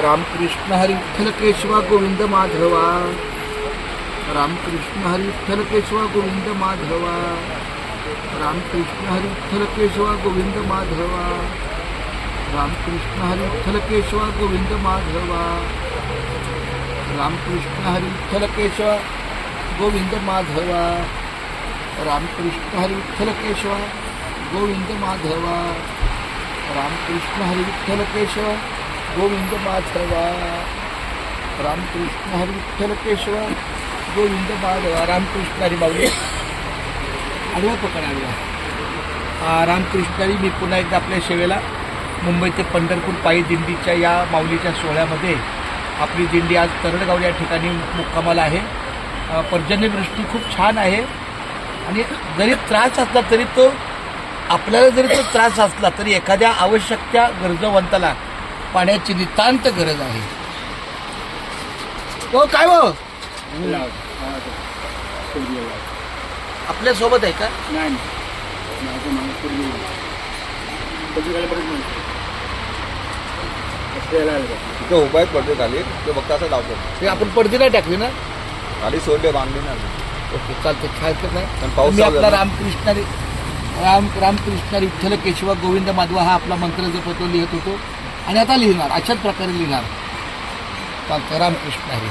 रामकृष्ण हरी विठ्ठल केशवा गोविंद माधवा, रामकृष्ण हरी विठ्ठल केशवा गोविंद माधवा, रामकृष्ण हरी विठ्ठल केशवा गोविंद माधवा, रामकृष्ण हरी विठ्ठल केशवा गोविंद माधवा, रामकृष्ण हरी विठ्ठल केशवा गोविंद माधवा, रामकृष्ण हरी विठ्ठल केशवा गोविंद माधवा, रामकृष्ण हरी विठ्ठल केशव गोविंद माधवा, रामकृष्ण हरी विठ्ठल केशव गोविंद माधवा. रामकृष्ण हरी माऊली आडवा पकडा. रामकृष्ण हरी, मी पुन्हा एकदा आपल्या सेवेला मुंबई ते पंढरपूर पायी दिंडीच्या या माऊलीच्या सोहळ्यामध्ये आपली दिंडी आज तरडगाव या ठिकाणी मुक्कामाला आहे. पर्जन्यवृष्टी खूप छान आहे आणि जरी त्रास असला तरी तो आपल्याला जरी तो त्रास असला तरी एखाद्या आवश्यक त्या गरजवंताला पाण्याची नितांत गरज आहे. हो काय हो आपल्या सोबत आहे का? नाही, उपाय पडते खाली ते बघता असं लावतो. ते आपण पडदी नाही टाकली ना, खाली सोडले बांधले ना. ओके चालते, खायचं नाही. पाऊस मी आपला रामकृष्ण विठ्ठल केशवा गोविंद माधवा हा आपला मंत्र जपतो लिहित होतो आणि आता लिहिणार, अशाच प्रकारे लिहिणार. चालतं. रामकृष्ण हरी.